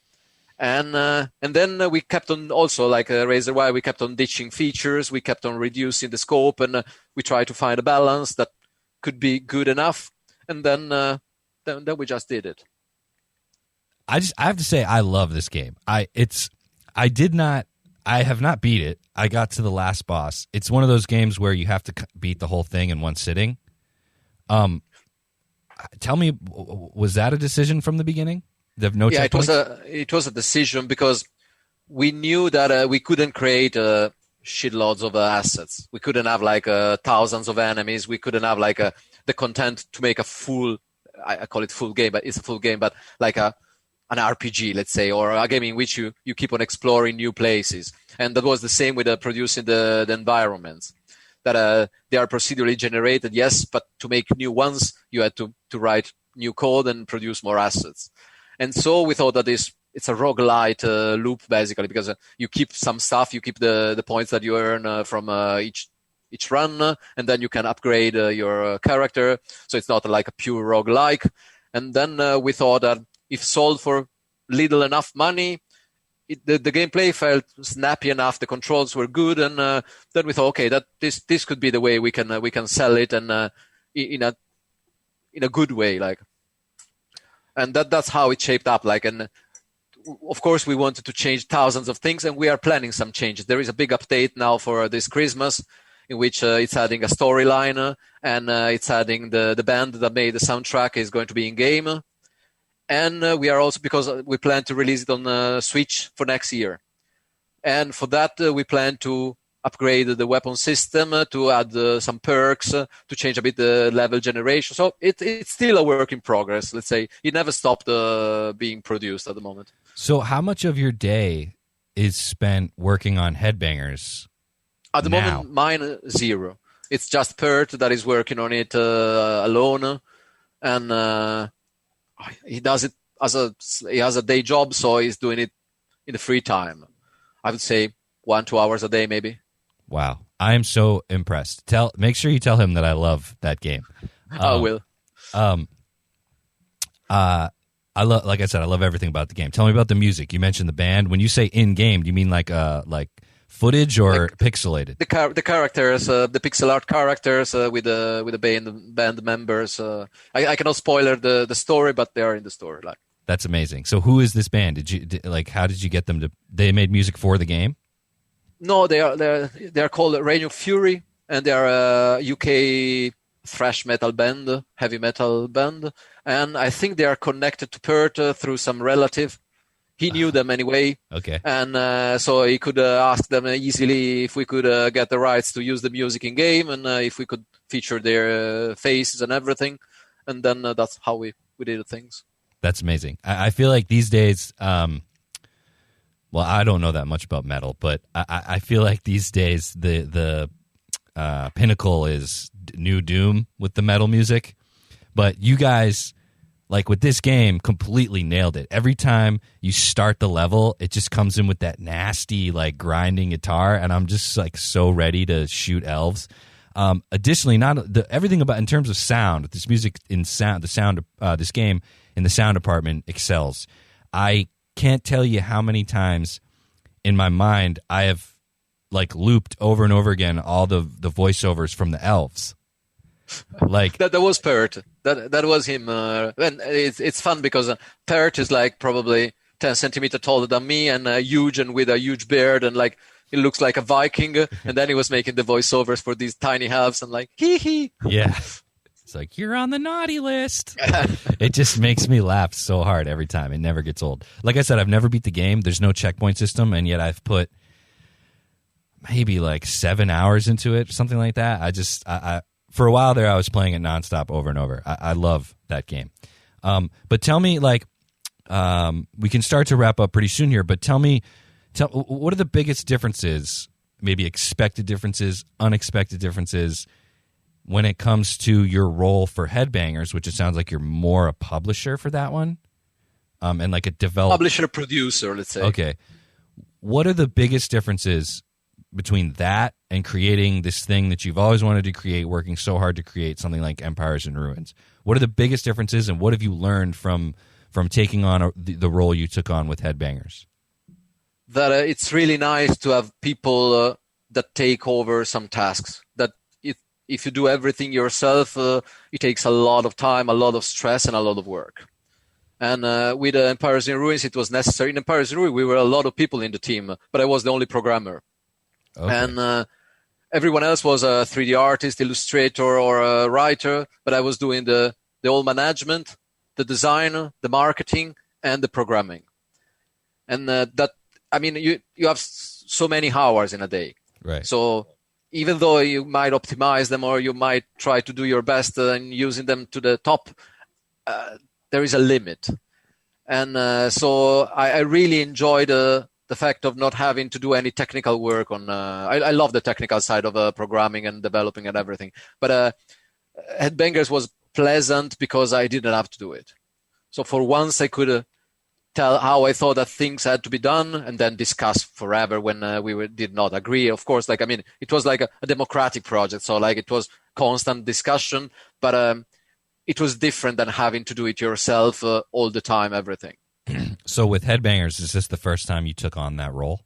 Speaker 3: And then we kept on also, like Razerwire, we kept on ditching features, we kept on reducing the scope, and we tried to find a balance that could be good enough. And then we just did it.
Speaker 2: I have to say, I love this game. I have not beat it. I got to the last boss. It's one of those games where you have to beat the whole thing in one sitting. Tell me, was that a decision from the beginning?
Speaker 3: It was a decision because we knew that we couldn't create shitloads of assets. We couldn't have like thousands of enemies. We couldn't have like the content to make a full, I call it full game, but it's a full game, but like an RPG, let's say, or a game in which you keep on exploring new places. And that was the same with producing the environments. That they are procedurally generated, yes, but to make new ones, you had to write new code and produce more assets. And so we thought that it's a roguelite loop, basically, because you keep some stuff, you keep the points that you earn from each run, and then you can upgrade your character. So it's not like a pure roguelike. And then we thought that if sold for little enough money, the gameplay felt snappy enough, the controls were good, and then we thought, okay, that this could be the way we can sell it, and in a good way, like. And that's how it shaped up, like. And of course, we wanted to change thousands of things, and we are planning some changes. There is a big update now for this Christmas, in which it's adding a storyline, and it's adding the band that made the soundtrack is going to be in game. And we are also, because we plan to release it on Switch for next year. And for that, we plan to upgrade the weapon system, to add some perks, to change a bit the level generation. So it's still a work in progress, let's say. It never stopped being produced at the moment.
Speaker 2: So how much of your day is spent working on Headbangers?
Speaker 3: At the moment, mine 0. It's just Pert that is working on it alone. And he does it he has a day job, so he's doing it in the free time. I would say 1-2 hours a day, maybe.
Speaker 2: Wow, I am so impressed. Make sure you tell him that I love that game.
Speaker 3: I will.
Speaker 2: Like I said, I love everything about the game. Tell me about the music. You mentioned the band. When you say in game, do you mean like footage or pixelated?
Speaker 3: The characters, the pixel art characters with the band members. I cannot spoiler the story, but they are in the story. Like.
Speaker 2: That's amazing. So who is this band? How did you get them to? They made music for the game?
Speaker 3: No, they are called Reign of Fury, and they are a UK thrash metal band, heavy metal band, and I think they are connected to Pert through some relative. He knew them anyway.
Speaker 2: Okay.
Speaker 3: And so he could ask them easily if we could get the rights to use the music in game, and if we could feature their faces and everything. And then that's how we did things.
Speaker 2: That's amazing. I feel like these days, well, I don't know that much about metal, but I feel like these days the pinnacle is New Doom with the metal music. But you guys, like with this game, completely nailed it. Every time you start the level, it just comes in with that nasty, like grinding guitar, and I'm just like so ready to shoot elves. Additionally, everything about in terms of sound, this music in sound, this game in the sound department excels. I can't tell you how many times in my mind I have like looped over and over again all the voiceovers from the elves. Like
Speaker 3: that was Pert. That was him. And it's fun because Pert is like probably 10 centimeters taller than me and huge and with a huge beard and like he looks like a Viking. And then he was making the voiceovers for these tiny elves and like hee hee.
Speaker 2: Yeah. It's like, you're on the naughty list. It just makes me laugh so hard every time. It never gets old. Like I said, I've never beat the game. There's no checkpoint system, and yet I've put maybe like 7 hours into it, something like that. I for a while there, I was playing it nonstop over and over. I love that game. But tell me, like, we can start to wrap up pretty soon here, but tell me, what are the biggest differences, maybe expected differences, unexpected differences, when it comes to your role for Headbangers, which it sounds like you're more a publisher for that one, and like a developer.
Speaker 3: Publisher, producer, let's say.
Speaker 2: Okay. What are the biggest differences between that and creating this thing that you've always wanted to create, working so hard to create something like Empires in Ruins? What are the biggest differences, and what have you learned from taking on the role you took on with Headbangers?
Speaker 3: That it's really nice to have people that take over some tasks. That if you do everything yourself, it takes a lot of time, a lot of stress, and a lot of work. And with Empires in Ruins, it was necessary. In Empires in Ruins, we were a lot of people in the team, but I was the only programmer. Okay. And everyone else was a 3D artist, illustrator, or a writer, but I was doing the whole management, the design, the marketing, and the programming. And you have so many hours in a day.
Speaker 2: Right.
Speaker 3: So even though you might optimize them or you might try to do your best in using them to the top, there is a limit. And so I really enjoyed the fact of not having to do any technical work on. I love the technical side of programming and developing and everything. But Headbangers was pleasant because I didn't have to do it. So for once I could tell how I thought that things had to be done and then discuss forever when did not agree. Of course, it was like a democratic project. So it was constant discussion, but it was different than having to do it yourself all the time, everything.
Speaker 2: So with Headbangers, is this the first time you took on that role?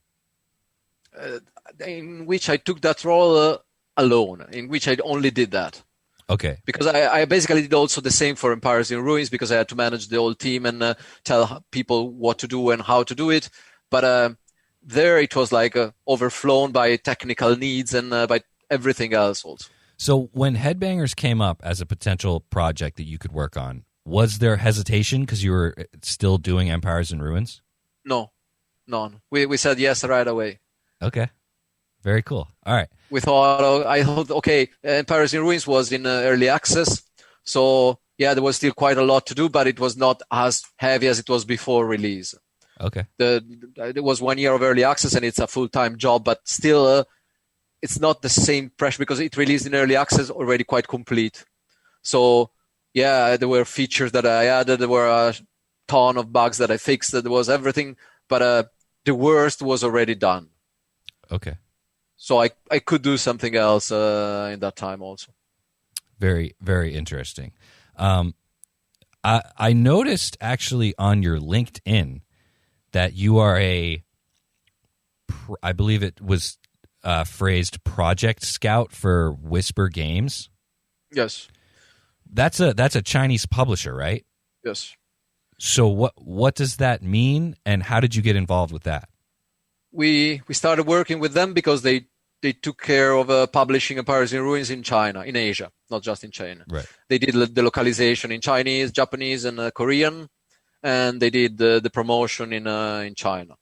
Speaker 3: In which I took that role alone, in which I only did that.
Speaker 2: Okay.
Speaker 3: Because I basically did also the same for Empires in Ruins, because I had to manage the whole team and tell people what to do and how to do it. But there it was overflown by technical needs and by everything else also.
Speaker 2: So when Headbangers came up as a potential project that you could work on, was there hesitation because you were still doing Empires in Ruins?
Speaker 3: No, none. We said yes right away.
Speaker 2: Okay. Very cool. All right.
Speaker 3: I thought, okay, Empires in Ruins was in early access. So, yeah, there was still quite a lot to do, but it was not as heavy as it was before release.
Speaker 2: Okay.
Speaker 3: There was 1 year of early access, and it's a full-time job, but still it's not the same pressure because it released in early access already quite complete. So, yeah, there were features that I added. There were a ton of bugs that I fixed. There was everything, but the worst was already done.
Speaker 2: Okay.
Speaker 3: So I could do something else in that time also.
Speaker 2: Very, very interesting. I noticed actually on your LinkedIn that you are I believe it was phrased project scout for Whisper Games.
Speaker 3: Yes.
Speaker 2: That's a Chinese publisher, right?
Speaker 3: Yes.
Speaker 2: So what does that mean, and how did you get involved with that?
Speaker 3: We started working with them because they took care of publishing Empires in Ruins in China, in Asia, not just in China.
Speaker 2: Right.
Speaker 3: They did the localization in Chinese, Japanese, and Korean, and they did the promotion in China.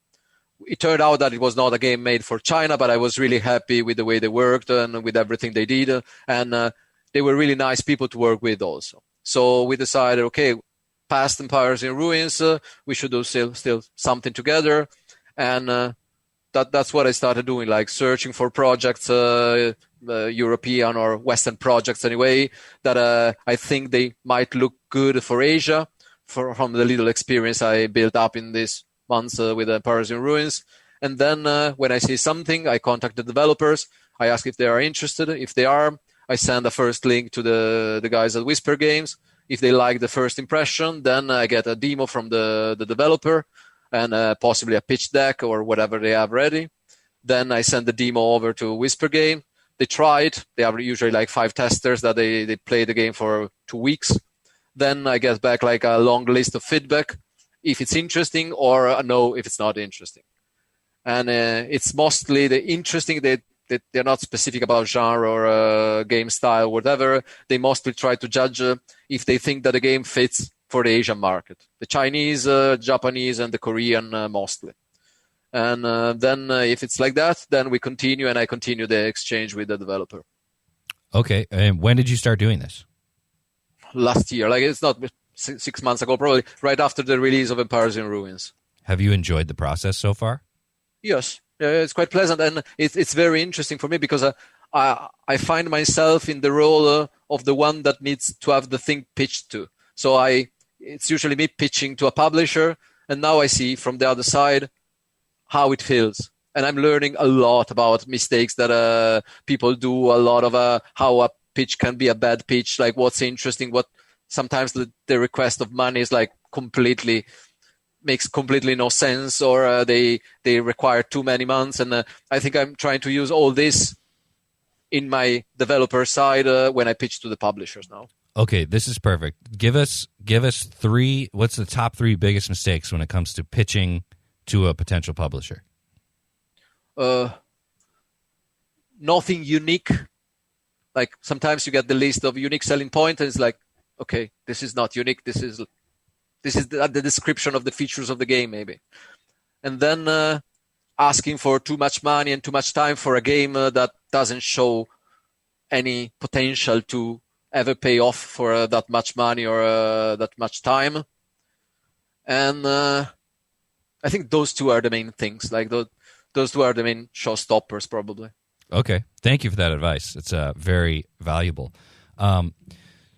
Speaker 3: It turned out that it was not a game made for China, but I was really happy with the way they worked and with everything they did, and they were really nice people to work with also. So we decided, okay, past Empires in Ruins, we should do still something together, and that's what I started doing, searching for projects, European or Western projects anyway, that I think they might look good for Asia, from the little experience I built up in these months with Empires in Ruins. And then when I see something, I contact the developers. I ask if they are interested. If they are, I send a first link to the guys at Whisper Games. If they like the first impression, then I get a demo from the developer and possibly a pitch deck or whatever they have ready. Then I send the demo over to Whisper Game. They try it. They have usually 5 testers that they play the game for 2 weeks. Then I get back a long list of feedback, if it's interesting, or a no if it's not interesting. And it's mostly the interesting that they're not specific about genre or game style, whatever. They mostly try to judge if they think that the game fits for the Asian market, the Chinese, Japanese, and the Korean mostly. And then if it's like that, then we continue, and I continue the exchange with the developer.
Speaker 2: Okay. And when did you start doing this?
Speaker 3: Last year. It's not 6 months ago, probably right after the release of Empires in Ruins.
Speaker 2: Have you enjoyed the process so far?
Speaker 3: Yes. It's quite pleasant, and it's very interesting for me because I find myself in the role of the one that needs to have the thing pitched to. So it's usually me pitching to a publisher, and now I see from the other side how it feels. And I'm learning a lot about mistakes that people do, a lot of how a pitch can be a bad pitch, what's interesting, what sometimes the request of money is makes completely no sense, or they require too many months. And I think I'm trying to use all this in my developer side when I pitch to the publishers now.
Speaker 2: Okay, this is perfect. Give us 3. What's the top 3 biggest mistakes when it comes to pitching to a potential publisher?
Speaker 3: Nothing unique. Sometimes you get the list of unique selling points, and it's okay, this is not unique. This is the description of the features of the game, maybe. And then asking for too much money and too much time for a game that doesn't show any potential to ever pay off for that much money or that much time. And I think those two are the main things. Like those two are the main showstoppers, probably.
Speaker 2: Okay. Thank you for that advice. It's very valuable.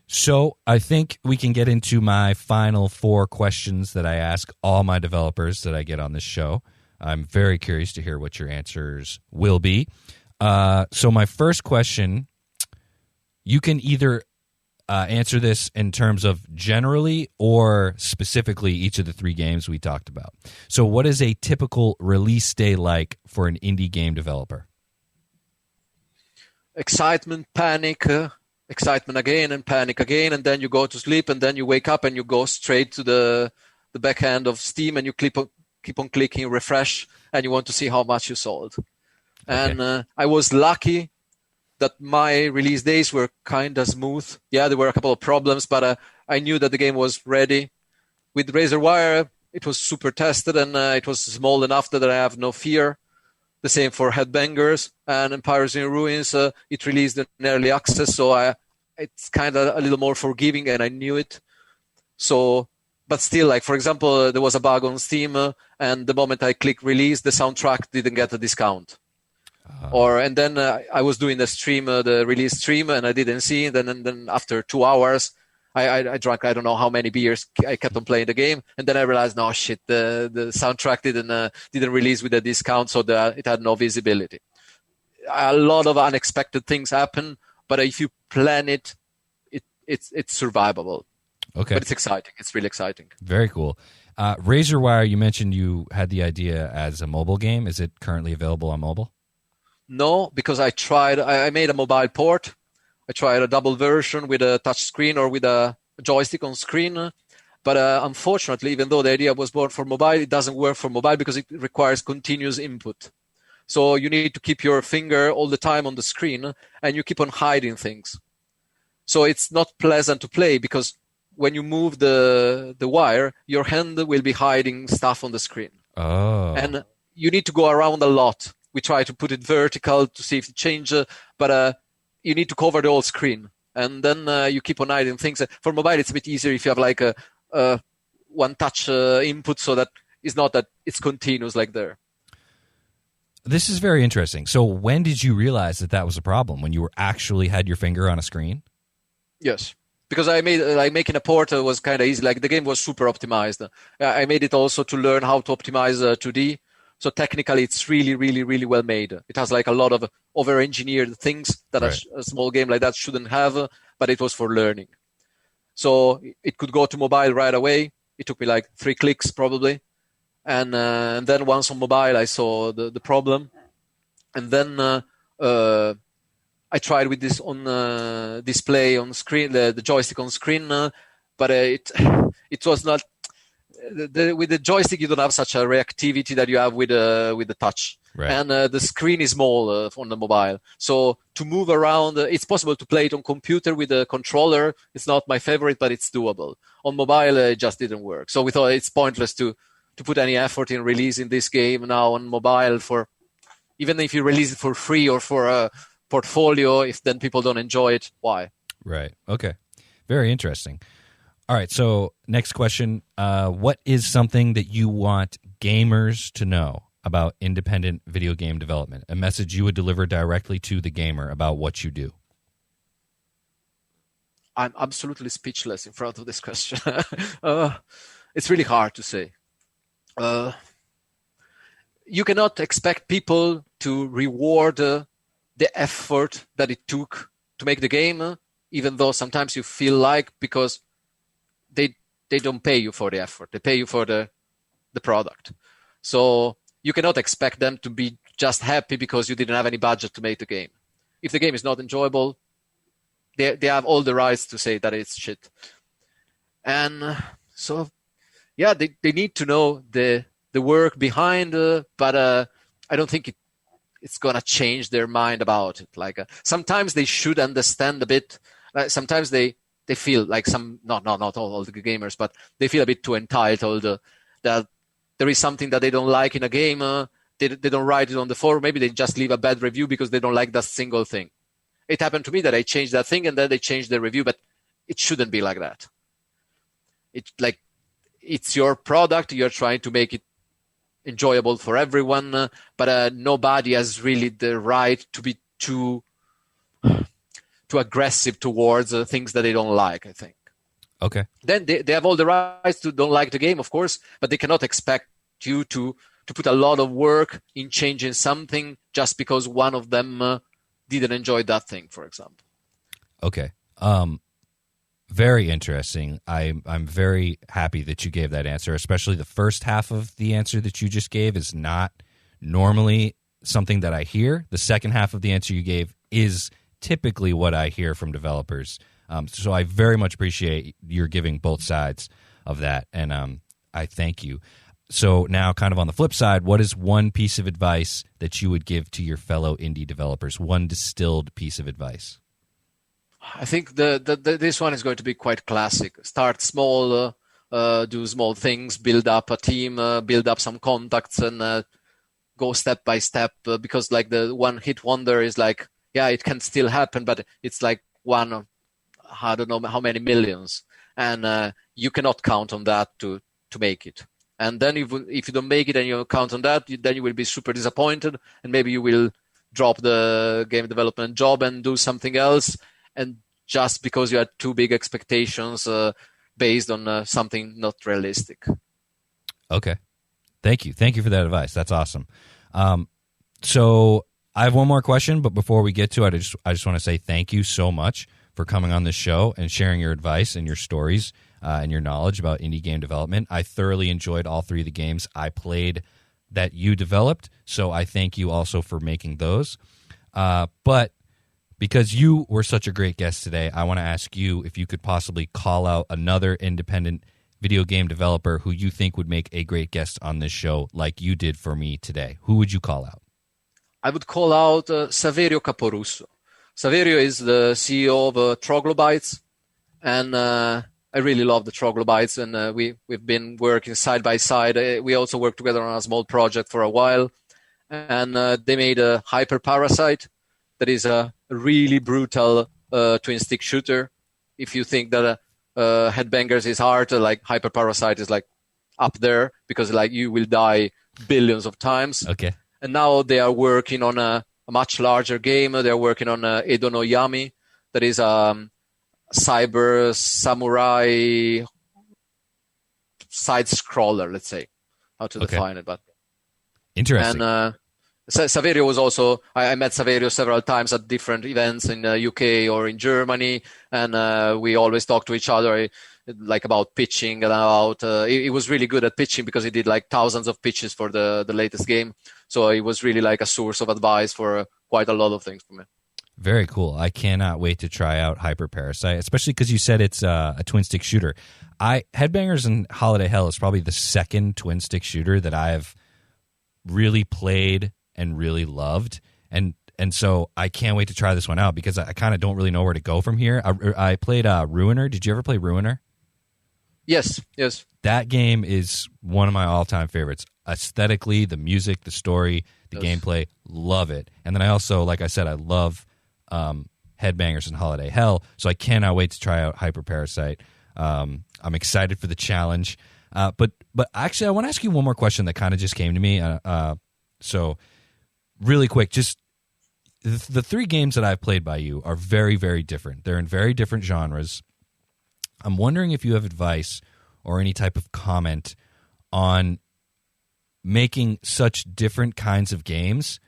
Speaker 2: So I think we can get into my final 4 questions that I ask all my developers that I get on this show. I'm very curious to hear what your answers will be. So my first question, you can either answer this in terms of generally or specifically each of the 3 games we talked about. So what is a typical release day like for an indie game developer?
Speaker 3: Excitement, panic, excitement again and panic again, and then you go to sleep, and then you wake up and you go straight to the back end of Steam, and you keep on clicking refresh, and you want to see how much you sold. Okay. And I was lucky that my release days were kind of smooth. Yeah, there were a couple of problems, but I knew that the game was ready. With Razerwire, it was super tested, and it was small enough that I have no fear. The same for Headbangers and Empires in Ruins. It released in early access, so it's kind of a little more forgiving, and I knew it. So, but still, like for example, there was a bug on Steam, and the moment I click release, the soundtrack didn't get a discount. And then I was doing the stream, the release stream, and I didn't see it. And then after 2 hours, I drank I don't know how many beers. I kept on playing the game, and then I realized, no shit, the soundtrack didn't release with a discount, so it had no visibility. A lot of unexpected things happen, but if you plan it's survivable.
Speaker 2: Okay,
Speaker 3: but it's exciting. It's really exciting.
Speaker 2: Very cool. Razerwire, you mentioned you had the idea as a mobile game. Is it currently available on mobile?
Speaker 3: No, because I tried. I made a mobile port. I tried a double version with a touch screen or with a joystick on screen. But unfortunately, even though the idea was born for mobile, it doesn't work for mobile because it requires continuous input. So you need to keep your finger all the time on the screen, and you keep on hiding things. So it's not pleasant to play because when you move the wire, your hand will be hiding stuff on the screen.
Speaker 2: Oh.
Speaker 3: And you need to go around a lot. We try to put it vertical to see if it changes, but you need to cover the whole screen. And then you keep on hiding things. For mobile, it's a bit easier if you have like a one-touch input, so that it's not that it's continuous like there.
Speaker 2: This is very interesting. So when did you realize that was a problem? When you were actually had your finger on a screen?
Speaker 3: Yes. Because I made making a port was kind of easy. Like the game was super optimized. I made it also to learn how to optimize 2D. So technically, it's really, really, really well made. It has like a lot of over-engineered things that a small game like that shouldn't have, but it was for learning. So it could go to mobile right away. It took me like 3 clicks probably. And then once on mobile, I saw the problem. And then I tried with this on display on screen, the joystick on screen, but it was not. With the joystick, you don't have such a reactivity that you have with the touch.
Speaker 2: Right.
Speaker 3: And the screen is small on the mobile. So to move around, it's possible to play it on computer with a controller. It's not my favorite, but it's doable. On mobile, it just didn't work. So we thought it's pointless to put any effort in releasing this game now on mobile, for even if you release it for free or for a portfolio, if then people don't enjoy it, why?
Speaker 2: Right. Okay. Very interesting. All right, so next question. What is something that you want gamers to know about independent video game development? A message you would deliver directly to the gamer about what you do?
Speaker 3: I'm absolutely speechless in front of this question. It's really hard to say. You cannot expect people to reward the effort that it took to make the game, even though sometimes you feel like, because they don't pay you for the effort. They pay you for the product. So you cannot expect them to be just happy because you didn't have any budget to make the game. If the game is not enjoyable, they have all the rights to say that it's shit. And so, yeah, they need to know the work behind, but I don't think it's going to change their mind about it. Like sometimes they should understand a bit. Sometimes they feel like not all the gamers, but they feel a bit too entitled, that there is something that they don't like in a game, they don't write it on the forum. Maybe they just leave a bad review because they don't like that single thing. It happened to me that I changed that thing and then they changed the review, but it shouldn't be like that. It's your product. You're trying to make it enjoyable for everyone, but nobody has really the right to be too aggressive towards things that they don't like, I think.
Speaker 2: Okay.
Speaker 3: Then they have all the rights to don't like the game, of course, but they cannot expect you to put a lot of work in changing something just because one of them didn't enjoy that thing, for example.
Speaker 2: Okay. Very interesting. I'm very happy that you gave that answer, especially the first half of the answer that you just gave is not normally something that I hear. The second half of the answer you gave is typically what I hear from developers. So I very much appreciate your giving both sides of that, and I thank you. So now kind of on the flip side, what is one piece of advice that you would give to your fellow indie developers? One distilled piece of advice.
Speaker 3: I think this one is going to be quite classic. Start small, do small things, build up a team, build up some contacts, and go step by step. Because like the one hit wonder is like, yeah, it can still happen, but it's like one of, I don't know how many millions, and you cannot count on that to make it. And then if you don't make it and you count on that, then you will be super disappointed, and maybe you will drop the game development job and do something else. And just because you had too big expectations based on something not realistic.
Speaker 2: Okay. Thank you. Thank you for that advice. That's awesome. So I have one more question, but before we get to it, I just want to say thank you so much for coming on this show and sharing your advice and your stories and your knowledge about indie game development. I thoroughly enjoyed all three of the games I played that you developed, so I thank you also for making those. But because you were such a great guest today, I want to ask you if you could possibly call out another independent video game developer who you think would make a great guest on this show like you did for me today. Who would you call out?
Speaker 3: I would call out Saverio Caporusso. Saverio is the CEO of Troglobites, and I really love the Troglobites, and we've been working side by side. We also worked together on a small project for a while, and they made a Hyper Parasite that is a really brutal twin-stick shooter. If you think that Headbangers is hard, like Hyper Parasite is like up there because like you will die billions of times.
Speaker 2: Okay.
Speaker 3: And now they are working on a much larger game. They're working on Edo no Yami, that is a cyber samurai side scroller. Let's say how to define it, but
Speaker 2: interesting.
Speaker 3: And Saverio was also, I met Saverio several times at different events in UK or in Germany, and we always talk to each other like about pitching and about, he was really good at pitching because he did like thousands of pitches for the latest game. So he was really like a source of advice for quite a lot of things for me.
Speaker 2: Very cool. I cannot wait to try out Hyper Parasite, especially because you said it's a twin-stick shooter. Headbangers in Holiday Hell is probably the second twin-stick shooter that I have really played and really loved, and so I can't wait to try this one out because I kind of don't really know where to go from here. I played Ruiner. Did you ever play Ruiner?
Speaker 3: Yes.
Speaker 2: That game is one of my all-time favorites. Aesthetically, the music, the story, the gameplay, love it. And then I also, like I said, I love Headbangers in Holiday Hell, so I cannot wait to try out Hyper Parasite. I'm excited for the challenge. But actually, I want to ask you one more question that kind of just came to me. So really quick, just the three games that I've played by you are very, very different. They're in very different genres. I'm wondering if you have advice or any type of comment on making such different kinds of games.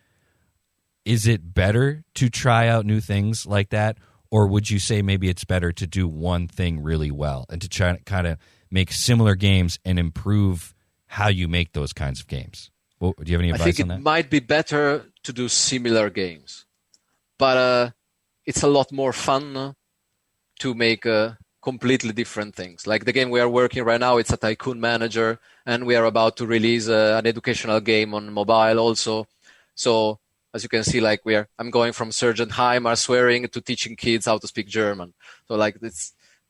Speaker 2: Is it better to try out new things like that, or would you say maybe it's better to do one thing really well and to try to kind of make similar games and improve how you make those kinds of games? Well, do you have any advice on that?
Speaker 3: I think it might be better to do similar games, but it's a lot more fun to make completely different things. Like the game we are working right now, it's a tycoon manager, and we are about to release an educational game on mobile also. So as you can see, like I'm going from Sergeant Heimar swearing to teaching kids how to speak German. So like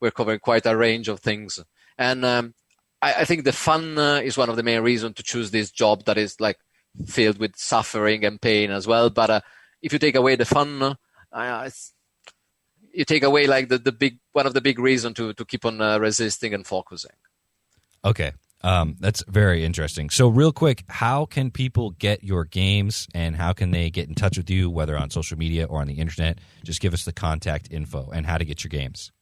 Speaker 3: we're covering quite a range of things, and I think the fun is one of the main reasons to choose this job that is like filled with suffering and pain as well. But if you take away the fun, you take away like one of the big reasons to keep on resisting and focusing.
Speaker 2: Okay. That's very interesting. So real quick, how can people get your games and how can they get in touch with you, whether on social media or on the internet? Just give us the contact info and how to get your games.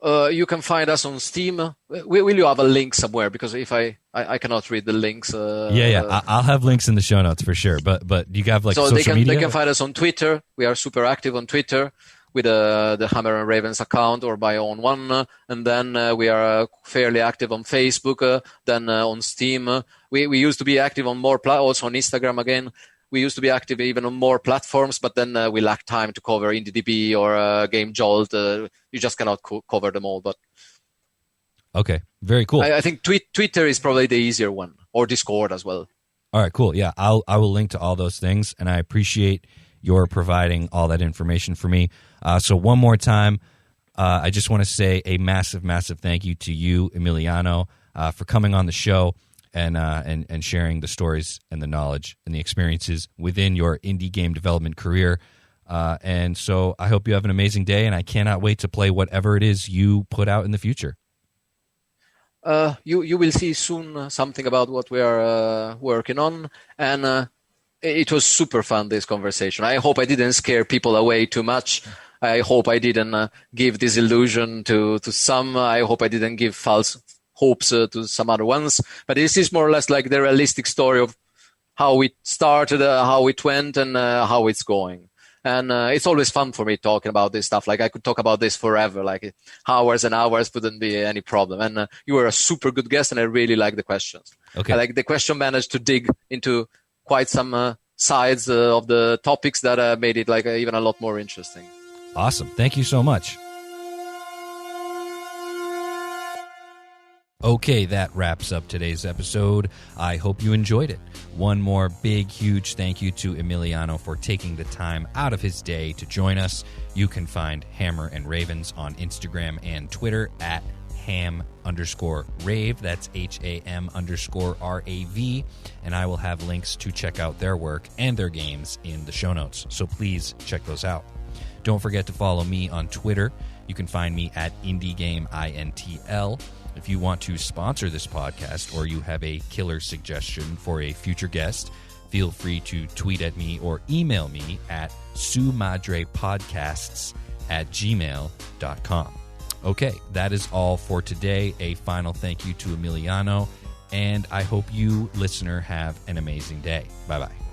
Speaker 3: You can find us on Steam. Will you have a link somewhere? Because if I cannot read the links.
Speaker 2: I'll have links in the show notes for sure. But you have like social media?
Speaker 3: They can find us on Twitter. We are super active on Twitter with the Hammer and Ravens account or my own one. And then we are fairly active on Facebook, then on Steam. We used to be active on more, also on Instagram again. We used to be active even on more platforms, but then we lack time to cover IndieDB or Game Jolt. You just cannot cover them all. But
Speaker 2: okay, very cool.
Speaker 3: I think Twitter is probably the easier one, or Discord as well.
Speaker 2: All right, cool. Yeah, I will link to all those things, and I appreciate your providing all that information for me. So one more time, I just want to say a massive, massive thank you to you, Emiliano, for coming on the show and sharing the stories and the knowledge and the experiences within your indie game development career. And so I hope you have an amazing day, and I cannot wait to play whatever it is you put out in the future.
Speaker 3: You will see soon something about what we are working on, and it was super fun, this conversation. I hope I didn't scare people away too much. I hope I didn't give this illusion to some. I hope I didn't give false hopes to some other ones. But this is more or less like the realistic story of how it started, how it went, and how it's going. And it's always fun for me talking about this stuff. Like I could talk about this forever, like hours and hours wouldn't be any problem. And you were a super good guest, and I really like the questions.
Speaker 2: Okay.
Speaker 3: I like the question managed to dig into quite some sides of the topics that made it like even a lot more interesting.
Speaker 2: Awesome. Thank you so much. Okay, that wraps up today's episode. I hope you enjoyed it. One more big, huge thank you to Emiliano for taking the time out of his day to join us. You can find Hammer and Ravens on Instagram and Twitter at ham_rave. That's HAM_RAV. And I will have links to check out their work and their games in the show notes. So please check those out. Don't forget to follow me on Twitter. You can find me at IndieGameINTL. If you want to sponsor this podcast or you have a killer suggestion for a future guest, feel free to tweet at me or email me at sumadrepodcasts@gmail.com. Okay, that is all for today. A final thank you to Emiliano, and I hope you, listener, have an amazing day. Bye-bye.